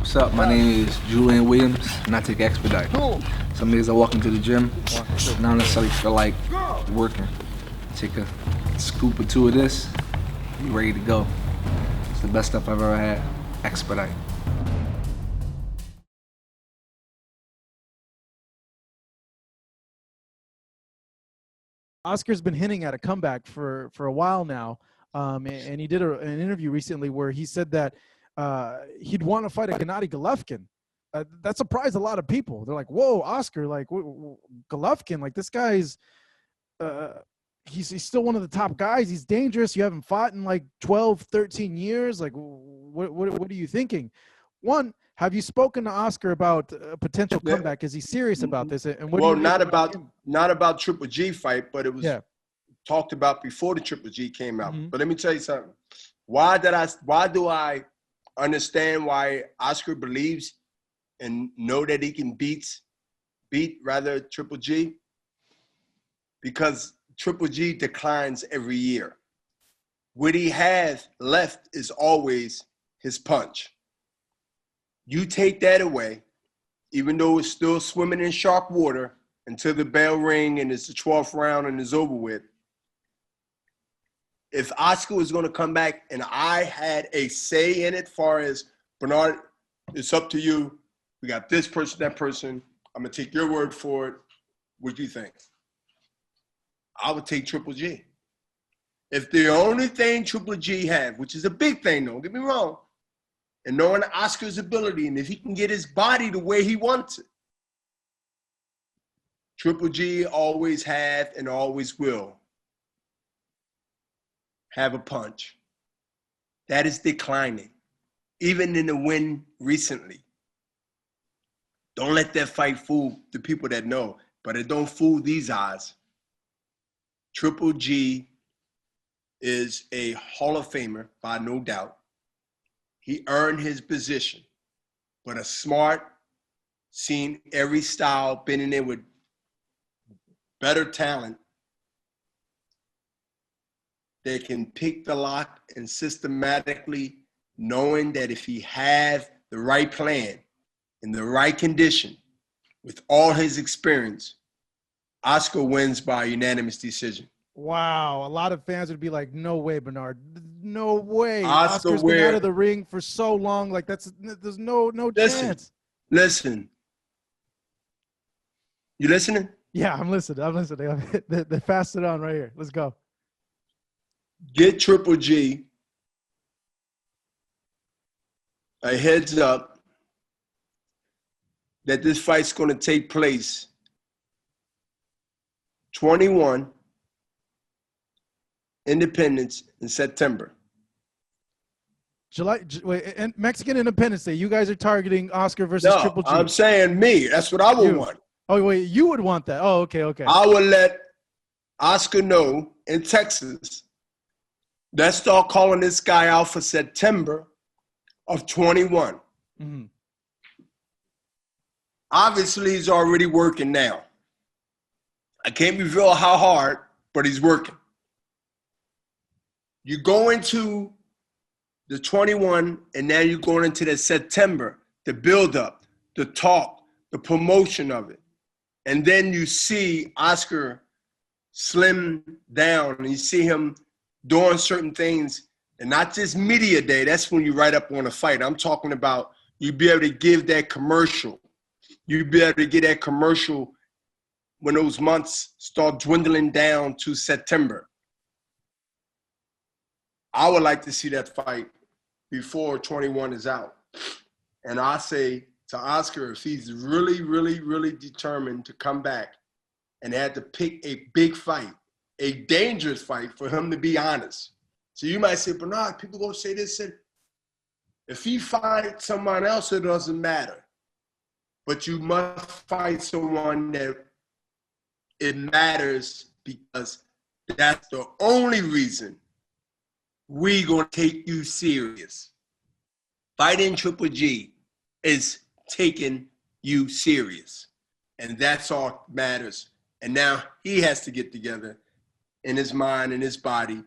What's up? My name is Julian Williams, and I take Expedite. Some days I walk into the gym, not necessarily feel like working. Take a scoop or two of this, be ready to go. It's the best stuff I've ever had. Expedite. Oscar's been hinting at a comeback for a while now, and he did an interview recently where he said that he'd want to fight a gennady Golovkin. That surprised a lot of people. They're like, "Whoa, Oscar! Like Golovkin, like this guy's he's still one of the top guys. He's dangerous. You haven't fought in like 12, 13 years. Like, what are you thinking?" One, have you spoken to Oscar about a potential comeback? Is he serious about this? And what? Well, do you not about Triple G fight, but it was talked about before the Triple G came out. Mm-hmm. But let me tell you something. Why do I understand why Oscar believes and know that he can beat Triple G? Because Triple G declines every year. What he has left is always his punch. You take that away, even though it's still swimming in shark water until the bell ring and it's the 12th round and it's over with. If Oscar was going to come back and I had a say in it, far as Bernard, it's up to you. We got this person, that person. I'm going to take your word for it. What do you think? I would take Triple G. If the only thing Triple G had, which is a big thing, don't get me wrong, and knowing Oscar's ability, and if he can get his body the way he wants it, Triple G always have and always will have a punch. That is declining, even in the win recently. Don't let that fight fool the people that know, but it don't fool these eyes. Triple G is a Hall of Famer, by no doubt. He earned his position, but a smart, seen every style, been in there with better talent. They can pick the lock and systematically, knowing that if he have the right plan in the right condition, with all his experience, Oscar wins by unanimous decision. Wow, a lot of fans would be like, "No way, Bernard, no way." Oscar Oscar's been out of the ring for so long, like there's no chance. Listen. You listening? Yeah, I'm listening. They passed it on right here. Let's go. Get Triple G a heads up that this fight's going to take place 21 Independence in September. And Mexican Independence Day. You guys are targeting Oscar versus Triple G. I'm saying me. That's what I would want. Oh, wait, you would want that. Oh, okay. I would let Oscar know in Texas. Let's start calling this guy out for September of 21. Mm-hmm. Obviously, he's already working now. I can't reveal how hard, but he's working. You go into the 21, and now you're going into the September, the build-up, the talk, the promotion of it. And then you see Oscar slim down, and you see him doing certain things, and not just media day. That's when you write up on a fight. I'm talking about you be able to give that commercial. You be able to get that commercial when those months start dwindling down to September. I would like to see that fight before 21 is out. And I say to Oscar, if he's really, really, really determined to come back and had to pick a big fight, a dangerous fight for him to be honest. So you might say, Bernard, people going to say this. And if he fights someone else, it doesn't matter. But you must fight someone that it matters, because that's the only reason we gonna take you serious. Fighting Triple G is taking you serious. And that's all that matters. And now he has to get together in his mind and his body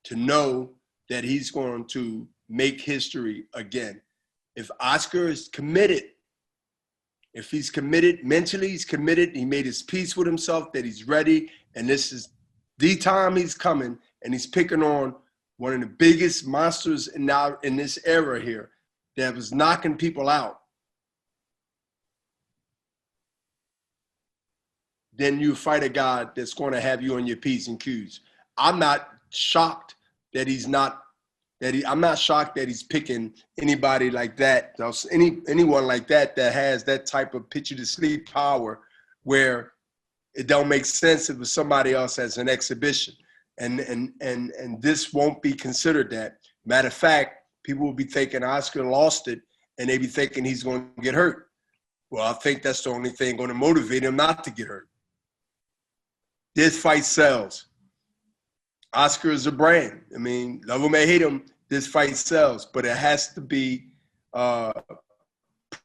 to know that he's going to make history again. If Oscar is committed, if he's committed mentally, he's committed, he made his peace with himself that he's ready, and this is the time he's coming, and he's picking on one of the biggest monsters in this era here that was knocking people out, then you fight a guy that's going to have you on your P's and Q's. I'm not shocked that he's not, I'm not shocked that he's picking anybody like that, anyone like that has that type of picture to sleep power where it don't make sense if it was somebody else as an exhibition. And this won't be considered that. Matter of fact, people will be thinking Oscar lost it and they be thinking he's going to get hurt. Well, I think that's the only thing going to motivate him not to get hurt. This fight sells. Oscar is a brand. I mean, love him or hate him, this fight sells, but it has to be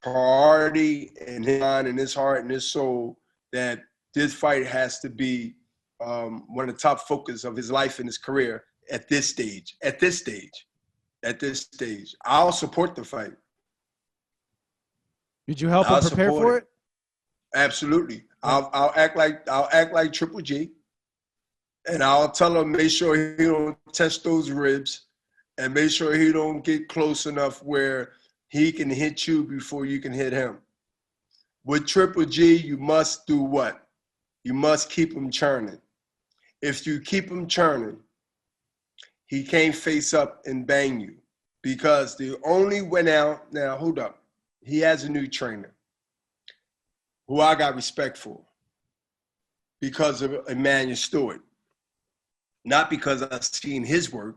priority in his mind and his heart and his soul that this fight has to be one of the top focus of his life and his career at this stage. I'll support the fight. Did you help him prepare for it? Absolutely. I'll act like Triple G, and I'll tell him make sure he don't test those ribs, and make sure he don't get close enough where he can hit you before you can hit him. With Triple G, you must do what? You must keep him churning. If you keep him churning, he can't face up and bang you, because the only way now hold up, he has a new trainer who I got respect for because of Emmanuel Stewart. Not because I've seen his work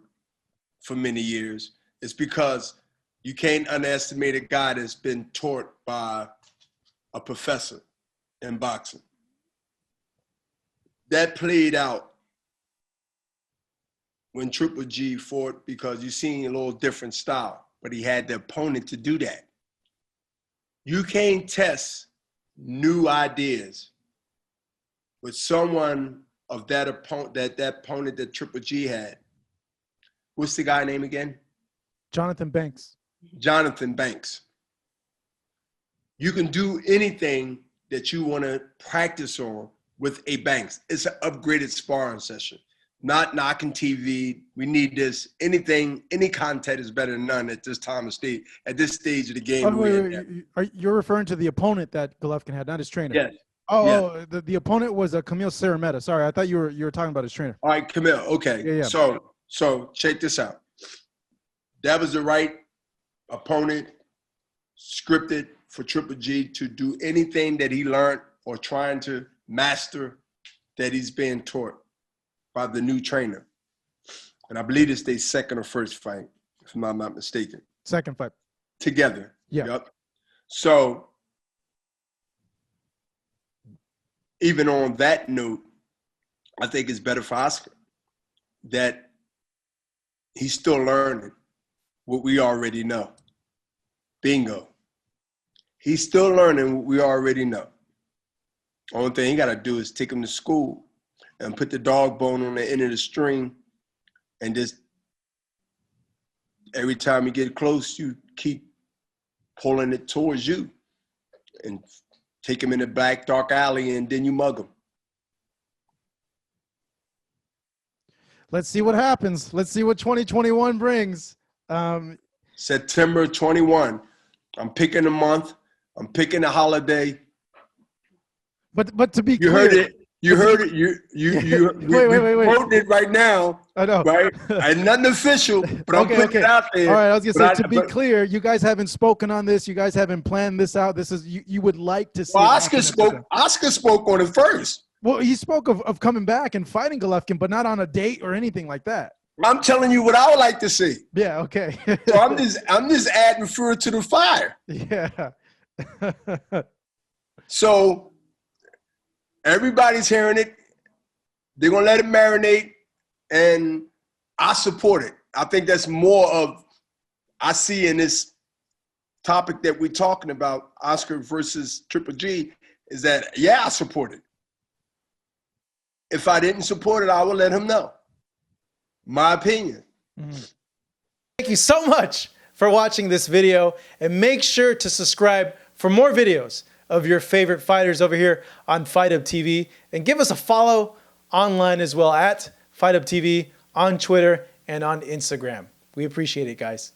for many years. It's because you can't underestimate a guy that's been taught by a professor in boxing. That played out when Triple G fought because you seen a little different style, but he had the opponent to do that. You can't test new ideas with someone of that opponent, that opponent that Triple G had. What's the guy name again? Jonathan Banks. Jonathan Banks. You can do anything that you want to practice on with a Banks. It's an upgraded sparring session. Not knocking TV. We need this. Anything, any content is better than none at this time of stage, at this stage of the game. You're referring to the opponent that Golovkin had, not his trainer. Yes. Oh, the opponent was Camille Cerameta. Sorry, I thought you were talking about his trainer. All right, Camille. Okay. Yeah. So check this out. That was the right opponent, scripted for Triple G to do anything that he learned or trying to master that he's being taught by the new trainer. And I believe it's their second or first fight, if I'm not mistaken. Second fight. Together. Yeah. Yep. So even on that note, I think it's better for Oscar that he's still learning what we already know. Bingo. He's still learning what we already know. Only thing he got to do is take him to school and put the dog bone on the end of the string, and just every time you get close, you keep pulling it towards you and take him in the black, dark alley, and then you mug him. Let's see what happens. Let's see what 2021 brings. September 21. I'm picking a month. I'm picking a holiday. But to be clear. You heard it. Wait. Quoting it right now. I know. Right? And nothing official, but I'm putting it out there. All right, I was going to say, to be clear, you guys haven't spoken on this. You guys haven't planned this out. This is, you would like to see. Well, Oscar spoke on it first. Well, he spoke of coming back and fighting Golovkin, but not on a date or anything like that. I'm telling you what I would like to see. Yeah, okay. So I'm just adding fuel to the fire. Yeah. So everybody's hearing it. They're going to let it marinate, and I support it. I think that's more of, I see in this topic that we're talking about, Oscar versus Triple G, is that, yeah, I support it. If I didn't support it, I would let him know. My opinion. Mm-hmm. Thank you so much for watching this video, and make sure to subscribe for more videos of your favorite fighters over here on Fight Up TV, and give us a follow online as well at Fight Up TV on Twitter and on Instagram. We appreciate it, guys.